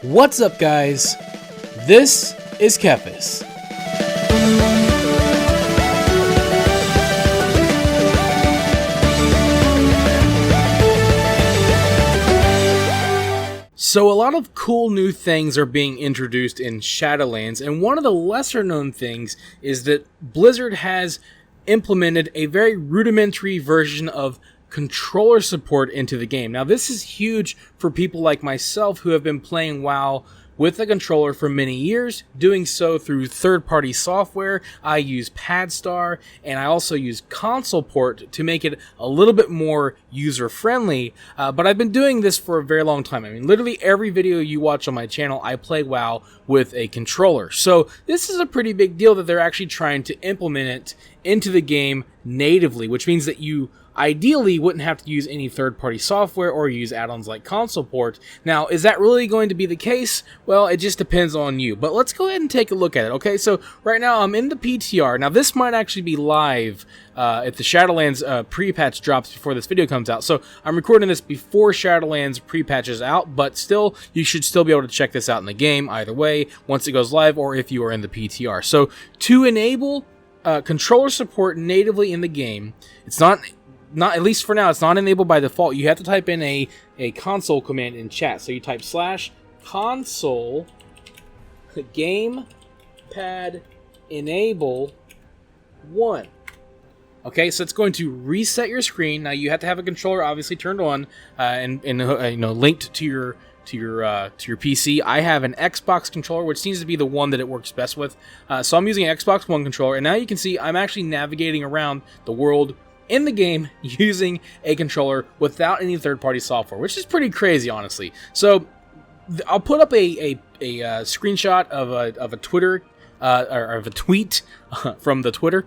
What's up, guys? This is Kephas. So a lot of cool new things are being introduced in Shadowlands, and one of the lesser known things is that Blizzard has implemented a very rudimentary version of controller support into the game. Now this is huge for people like myself who have been playing WoW with a controller for many years, doing so through third-party software. I use PadStar, and I also use console port to make it a little bit more user-friendly, but I've been doing this for a very long time. I mean, literally every video you watch on my channel, I play WoW with a controller. So this is a pretty big deal that they're actually trying to implement it into the game natively, which means that you ideally wouldn't have to use any third-party software or use add-ons like console port. Now, is that really going to be the case? Well, it just depends on you. But let's go ahead and take a look at it, okay? So right now I'm in the PTR. Now this might actually be live if the Shadowlands pre-patch drops before this video comes out. So I'm recording this before Shadowlands pre-patch is out, but still, you should still be able to check this out in the game either way once it goes live or if you are in the PTR. So to enable controller support natively in the game, it's not at least for now, it's not enabled by default. You have to type in a console command in chat. So you type /console gamepad enable 1. Okay, so it's going to reset your screen. Now you have to have a controller obviously turned on and linked to your PC. I have an Xbox controller, which seems to be the one that it works best with. So I'm using an Xbox One controller, and now you can see I'm actually navigating around the world in the game using a controller without any third-party software, which is pretty crazy, honestly. So I'll put up a screenshot of a Twitter or of a tweet from the Twitter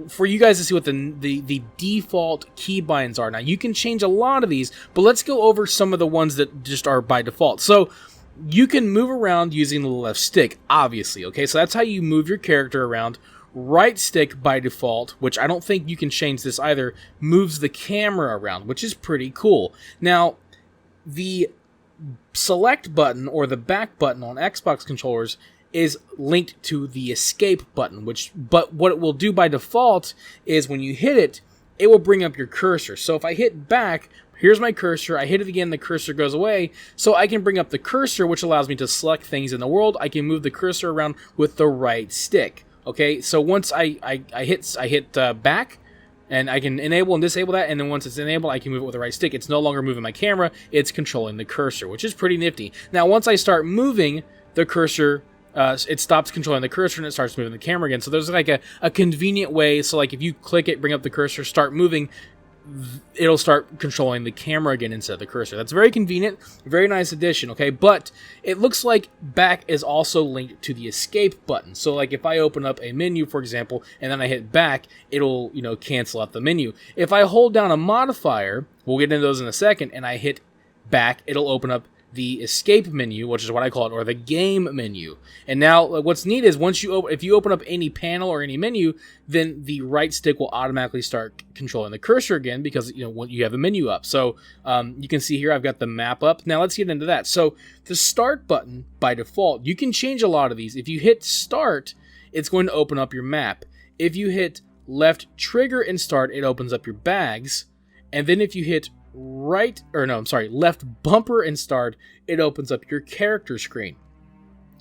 for you guys to see what the default keybinds are. Now you can change a lot of these, but let's go over some of the ones that just are by default. So you can move around using the left stick, obviously. Okay, so that's how you move your character around. Right stick by default, which I don't think you can change this either, moves the camera around, which is pretty cool. Now, the select button or the back button on Xbox controllers is linked to the escape button, but what it will do by default is when you hit it, it will bring up your cursor. So if I hit back, here's my cursor, I hit it again, the cursor goes away, so I can bring up the cursor, which allows me to select things in the world. I can move the cursor around with the right stick. Okay, so once I hit back, and I can enable and disable that, and then once it's enabled, I can move it with the right stick. It's no longer moving my camera, it's controlling the cursor, which is pretty nifty. Now, once I start moving the cursor, it stops controlling the cursor and it starts moving the camera again. So there's like a convenient way, so like if you click it, bring up the cursor, start moving, it'll start controlling the camera again instead of the cursor. That's very convenient, very nice addition, okay? But it looks like back is also linked to the escape button. So like if I open up a menu, for example, and then I hit back, it'll, cancel out the menu. If I hold down a modifier, we'll get into those in a second, and I hit back, it'll open up the escape menu, which is what I call it, or the game menu. And now what's neat is if you open up any panel or any menu, then the right stick will automatically start controlling the cursor again because when you have a menu up. So you can see here I've got the map up. Now let's get into that. So the start button by default, you can change a lot of these. If you hit start, it's going to open up your map. If you hit left trigger and start, it opens up your bags. And then if you hit left bumper and start, it opens up your character screen.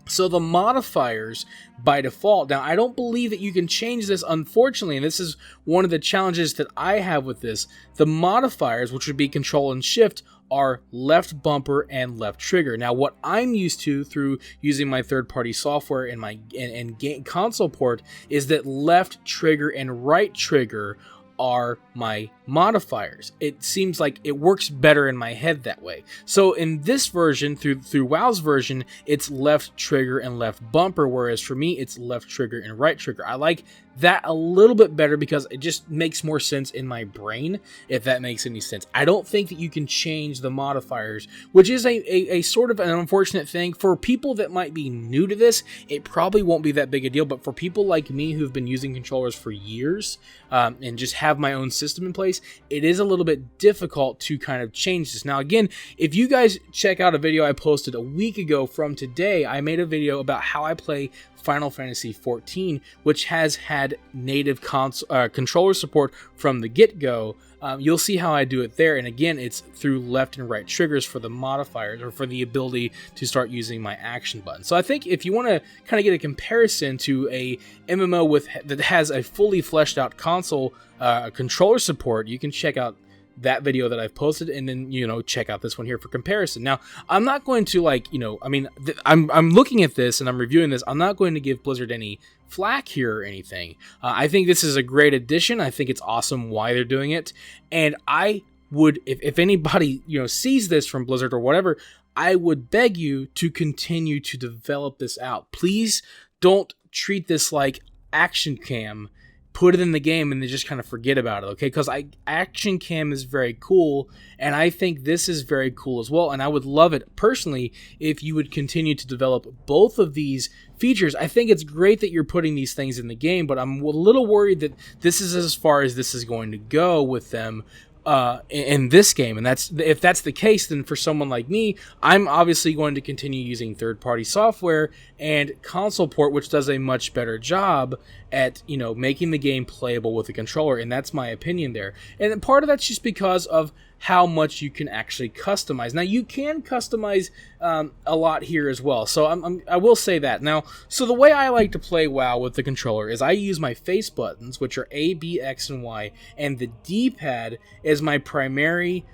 So the modifiers by default, now I don't believe that you can change this, unfortunately, and this is one of the challenges that I have with this. The modifiers, which would be control and shift, are left bumper and left trigger. Now what I'm used to through using my third-party software and game console port is that left trigger and right trigger are my modifiers. It seems like it works better in my head that way. So in this version, through WoW's version, it's left trigger and left bumper, whereas for me, it's left trigger and right trigger. I like that a little bit better because it just makes more sense in my brain, if that makes any sense. I don't think that you can change the modifiers, which is a sort of an unfortunate thing. For people that might be new to this, it probably won't be that big a deal, but for people like me who've been using controllers for years and just have my own system in place, it is a little bit difficult to kind of change this. Now, again, if you guys check out a video I posted a week ago from today, I made a video about how I play Final Fantasy XIV, which has had native controller support from the get-go. You'll see how I do it there, and again, it's through left and right triggers for the modifiers, or for the ability to start using my action button. So I think if you want to kind of get a comparison to a MMO that has a fully fleshed out console controller support, you can check out that video that I've posted, and then, you know, check out this one here for comparison. Now, I'm not going to, like, you know, I mean, I'm looking at this and I'm reviewing this. I'm not going to give Blizzard any flack here or anything. I think this is a great addition. I think it's awesome why they're doing it. And I would, if anybody, you know, sees this from Blizzard or whatever, I would beg you to continue to develop this out. Please don't treat this like Action Cam, put it in the game and then just kind of forget about it, okay? Because Action Cam is very cool, and I think this is very cool as well, and I would love it, personally, if you would continue to develop both of these features. I think it's great that you're putting these things in the game, but I'm a little worried that this is as far as this is going to go with them in this game. And if that's the case, then for someone like me, I'm obviously going to continue using third-party software and console port, which does a much better job at, you know, making the game playable with a controller, and that's my opinion there. And part of that's just because of how much you can actually customize. Now, you can customize a lot here as well, so I will say that. Now, so the way I like to play WoW with the controller is I use my face buttons, which are A, B, X, and Y, and the D-pad is my primary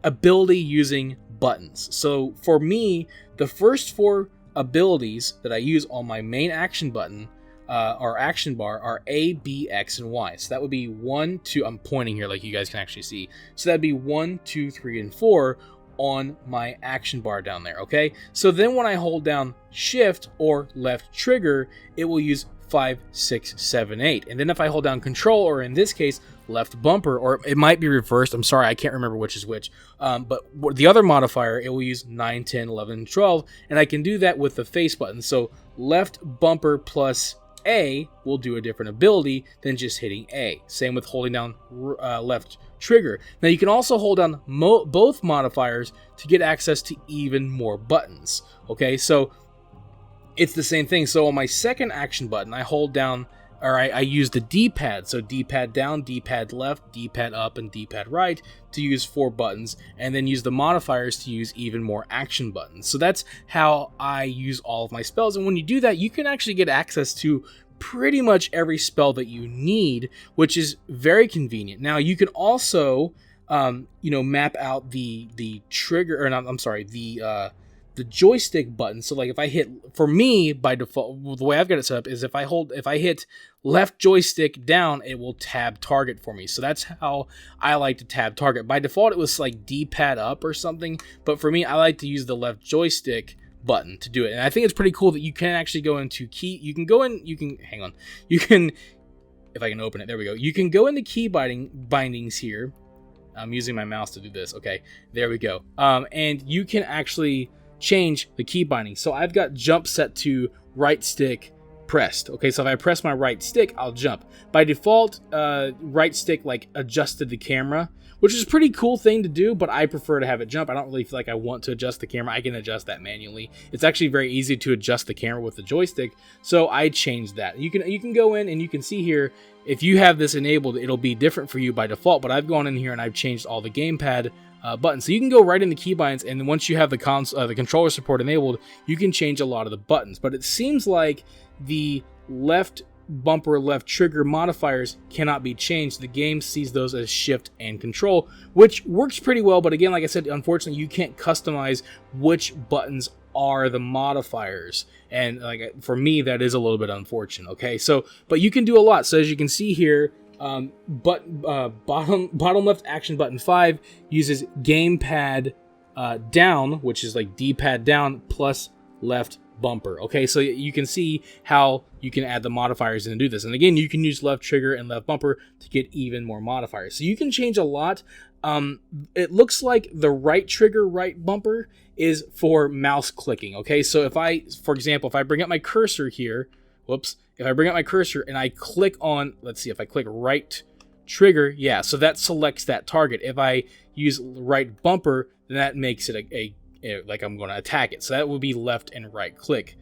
ability using buttons. So for me, the first 4 abilities that I use on my main action button or action bar are A, B, X, and Y. So that would be 1, 2. I'm pointing here like you guys can actually see. So that'd be 1, 2, 3, and 4 on my action bar down there. Okay. So then when I hold down Shift or left trigger, it will use 5, 6, 7, 8. And then if I hold down Control, or in this case, left bumper, or it might be reversed. I'm sorry, I can't remember which is which. But the other modifier, it will use 9, 10, 11, and 12. And I can do that with the face button. So left bumper plus A will do a different ability than just hitting A. Same with holding down left trigger. Now you can also hold down both modifiers to get access to even more buttons. Okay, so it's the same thing. So on my second action button, I hold down, or I use the D-pad. So D-pad down, D-pad left, D-pad up, and D-pad right to use 4 buttons, and then use the modifiers to use even more action buttons. So that's how I use all of my spells. And when you do that, you can actually get access to pretty much every spell that you need, which is very convenient. Now you can also, map out the trigger, or not, I'm sorry, the joystick button. So like if I hit, for me by default, the way I've got it set up is if I hit left joystick down, it will tab target for me. So that's how I like to tab target. By default, it was like D-pad up or something, but for me, I like to use the left joystick button to do it. And I think it's pretty cool that you can actually go into if I can open it, there we go. You can go into Keybindings here. I'm using my mouse to do this. Okay, there we go. And you can actually change the key binding. So I've got jump set to right stick pressed. Okay, so if I press my right stick, I'll jump. By default, right stick like adjusted the camera, which is a pretty cool thing to do, but I prefer to have it jump. I don't really feel like I want to adjust the camera. I can adjust that manually. It's actually very easy to adjust the camera with the joystick, so I changed that. You can go in and you can see here, if you have this enabled, it'll be different for you by default, but I've gone in here and I've changed all the gamepad buttons. So you can go right into keybinds, and then once you have the controller support enabled, you can change a lot of the buttons. But it seems like the left bumper, left trigger modifiers cannot be changed. The game sees those as shift and control, which works pretty well. But again, like I said, unfortunately, you can't customize which buttons are the modifiers, and like for me, that is a little bit unfortunate. Okay, so but you can do a lot. So as you can see here, bottom left action button 5 uses gamepad down, which is like D-pad down plus left bumper. Okay, so you can see how you can add the modifiers and do this. And again, you can use left trigger and left bumper to get even more modifiers. So you can change a lot. It looks like the right trigger, right bumper is for mouse clicking. Okay, so if I, for example, if I bring up my cursor here, if I bring up my cursor and I click on, let's see, if I click right trigger, yeah, so that selects that target. If I use right bumper, then that makes it a like I'm going to attack it. So that would be left and right click.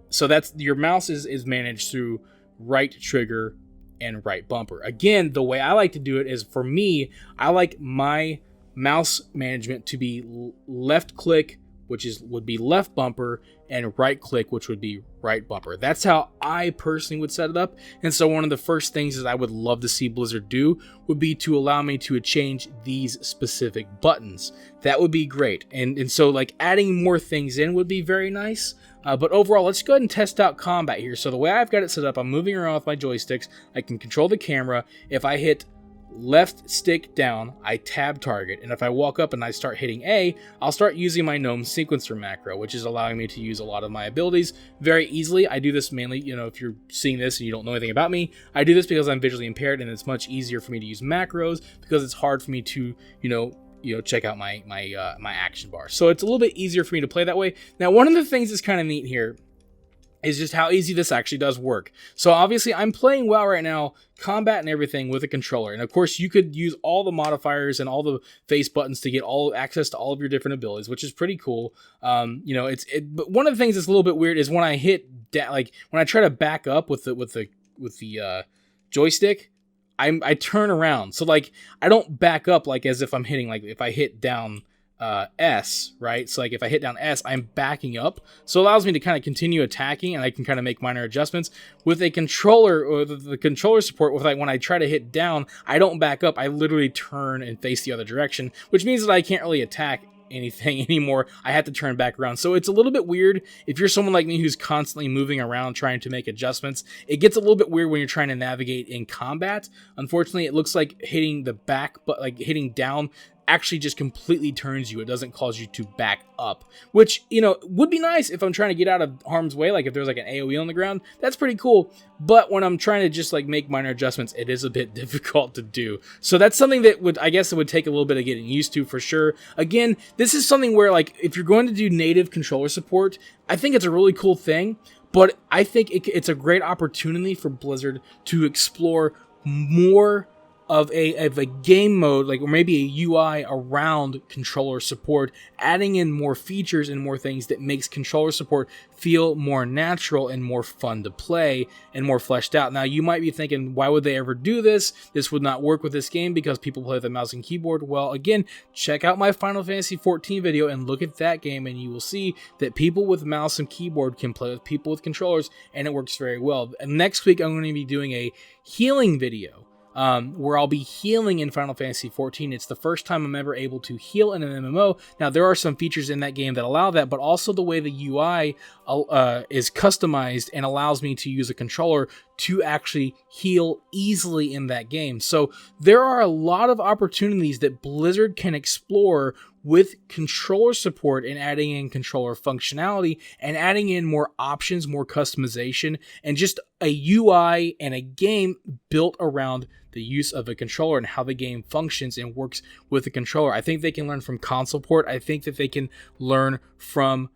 So that's your mouse is managed through right trigger and right bumper. Again, the way I like to do it is, for me, I like my mouse management to be left click, which would be left bumper, and right click, which would be right bumper. That's how I personally would set it up. And so one of the first things that I would love to see Blizzard do would be to allow me to change these specific buttons. That would be great. And so like adding more things in would be very nice. But overall, let's go ahead and test out combat here. So the way I've got it set up, I'm moving around with my joysticks. I can control the camera. If I hit left stick down, I tab target, and if I walk up and I start hitting A, I'll start using my gnome sequencer macro, which is allowing me to use a lot of my abilities very easily. I do this mainly, if you're seeing this and you don't know anything about me, I do this because I'm visually impaired, and it's much easier for me to use macros because it's hard for me to, check out my action bar. So it's a little bit easier for me to play that way. Now, one of the things that's kind of neat here is just how easy this actually does work. So obviously I'm playing WoW right now, combat and everything with a controller. And of course you could use all the modifiers and all the face buttons to get all access to all of your different abilities, which is pretty cool. But one of the things that's a little bit weird is when I hit when I try to back up with the joystick, I turn around. So like I don't back up like as if I'm hitting, like if I hit down S, right? So like if I hit down S, I'm backing up. So it allows me to kind of continue attacking, and I can kind of make minor adjustments. With a controller, or the controller support, with like when I try to hit down, I don't back up. I literally turn and face the other direction, which means that I can't really attack anything anymore. I have to turn back around. So it's a little bit weird if you're someone like me who's constantly moving around trying to make adjustments. It gets a little bit weird when you're trying to navigate in combat. Unfortunately, it looks like hitting the back, but like hitting down actually just completely turns you. It doesn't cause you to back up, which, would be nice if I'm trying to get out of harm's way. Like if there's like an AoE on the ground, that's pretty cool. But when I'm trying to just like make minor adjustments, it is a bit difficult to do. So that's something that it would take a little bit of getting used to for sure. Again, this is something where like if you're going to do native controller support, I think it's a really cool thing, but I think it's a great opportunity for Blizzard to explore more of a game mode, or maybe a UI around controller support, adding in more features and more things that makes controller support feel more natural and more fun to play and more fleshed out. Now, you might be thinking, why would they ever do this? This would not work with this game because people play with a mouse and keyboard. Well, again, check out my Final Fantasy XIV video and look at that game, and you will see that people with mouse and keyboard can play with people with controllers, and it works very well. And next week, I'm going to be doing a healing video, where I'll be healing in Final Fantasy XIV. It's the first time I'm ever able to heal in an MMO. Now, there are some features in that game that allow that, but also the way the UI is customized and allows me to use a controller to actually heal easily in that game. So there are a lot of opportunities that Blizzard can explore with controller support and adding in controller functionality and adding in more options, more customization, and just a UI and a game built around the use of a controller and how the game functions and works with the controller. I think they can learn from console port. I think that they can learn from,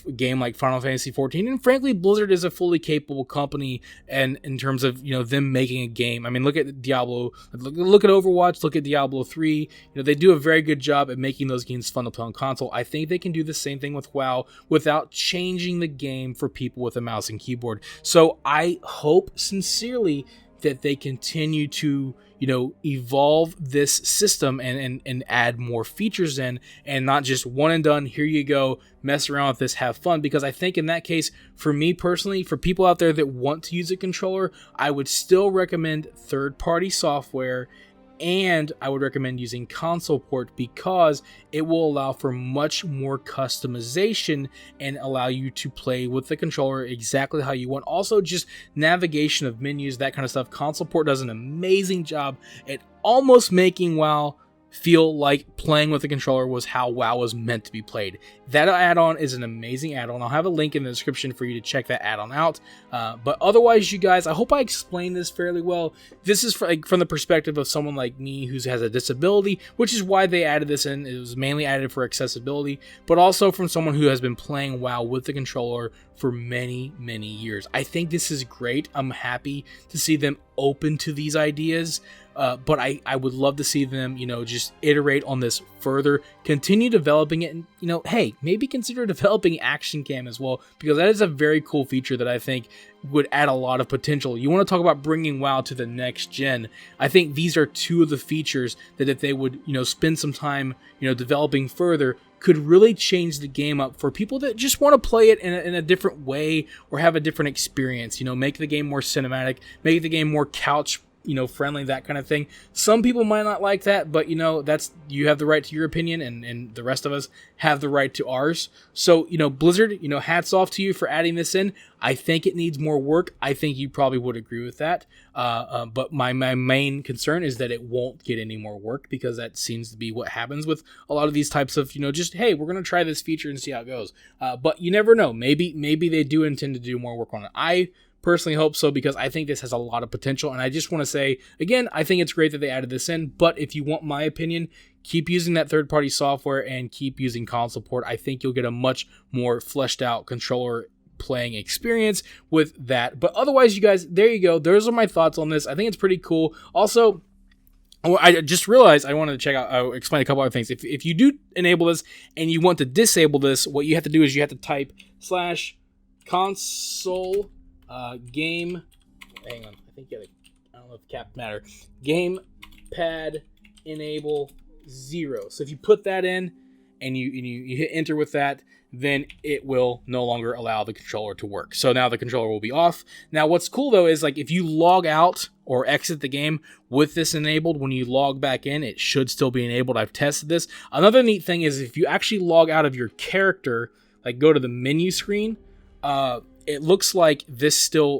a game like Final Fantasy XIV, and frankly, Blizzard is a fully capable company, and in terms of them making a game. I mean, look at Diablo, look at Overwatch, look at Diablo 3. They do a very good job at making those games fun to play on console. I think they can do the same thing with WoW without changing the game for people with a mouse and keyboard. So I hope sincerely that they continue to evolve this system and add more features in, and not just one and done, here you go, mess around with this, have fun. Because I think in that case, for me personally, for people out there that want to use a controller, I would still recommend third-party software, and I would recommend using console port because it will allow for much more customization and allow you to play with the controller exactly how you want. Also, just navigation of menus, that kind of stuff. Console port does an amazing job at almost making WoW feel like playing with the controller was how WoW was meant to be played. That add-on is an amazing add-on. I'll have a link in the description for you to check that add-on out. But otherwise, you guys, I hope I explained this fairly well. This is from the perspective of someone like me who has a disability, which is why they added this in. It was mainly added for accessibility, but also from someone who has been playing WoW with the controller for many, many years. I think this is great. I'm happy to see them open to these ideas. But I would love to see them, just iterate on this further, continue developing it, and, hey, maybe consider developing Action Cam as well, because that is a very cool feature that I think would add a lot of potential. You want to talk about bringing WoW to the next gen. I think these are two of the features that if they would, spend some time, developing further, could really change the game up for people that just want to play it in a different way or have a different experience. Make the game more cinematic, make the game more couch friendly, that kind of thing. Some people might not like that, but that's, you have the right to your opinion, and the rest of us have the right to ours. So, Blizzard, hats off to you for adding this in. I think it needs more work. I think you probably would agree with that. But my main concern is that it won't get any more work, because that seems to be what happens with a lot of these types of, just, hey, we're going to try this feature and see how it goes. But you never know. Maybe they do intend to do more work on it. I personally hope so, because I think this has a lot of potential, and I just want to say again, I think it's great that they added this in. But if you want my opinion, keep using that third-party software and keep using console port. I think you'll get a much more fleshed out controller playing experience with that. But otherwise, you guys, there you go. Those are my thoughts on this. I think it's pretty cool. Also, I just realized I wanted to check out, I'll explain a couple other things. If you do enable this and you want to disable this, what you have to do is you have to type /console game, hang on, I think I don't know if cap matter, Gamepad enable 0. So if you put that in and you hit enter with that, then it will no longer allow the controller to work. So now the controller will be off. Now what's cool though is, like, if you log out or exit the game with this enabled, when you log back in, it should still be enabled. I've tested this. Another neat thing is, if you actually log out of your character, like go to the menu screen, it looks like this still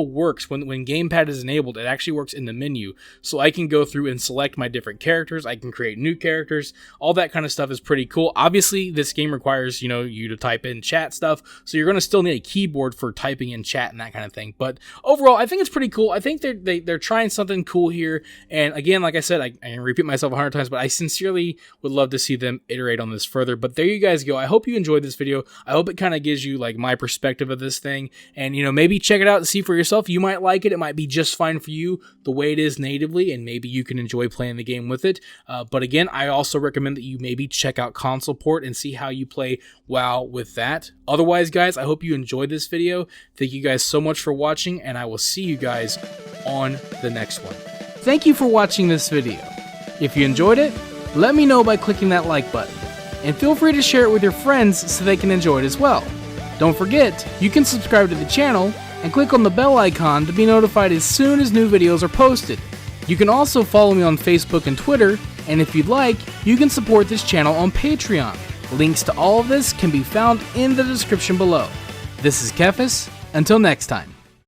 works when Gamepad is enabled. It actually works in the menu, so I can go through and select my different characters. I can create new characters. All that kind of stuff is pretty cool. Obviously, this game requires you to type in chat stuff, so you're going to still need a keyboard for typing in chat and that kind of thing. But overall, I think it's pretty cool. I think they're trying something cool here. And again, like I said, I can repeat myself 100 times, but I sincerely would love to see them iterate on this further. But there you guys go. I hope you enjoyed this video. I hope it kind of gives you like my perspective of this thing, and maybe check it out and see for yourself. You might like it. It might be just fine for you the way it is natively, and maybe you can enjoy playing the game with it. But again, I also recommend that you maybe check out console port and see how you play WoW with that. Otherwise, guys, I hope you enjoyed this video. Thank you guys so much for watching, and I will see you guys on the next one. Thank you for watching this video. If you enjoyed it, let me know by clicking that like button, and feel free to share it with your friends so they can enjoy it as well. Don't forget, you can subscribe to the channel and click on the bell icon to be notified as soon as new videos are posted. You can also follow me on Facebook and Twitter, and if you'd like, you can support this channel on Patreon. Links to all of this can be found in the description below. This is Kephas. Until next time.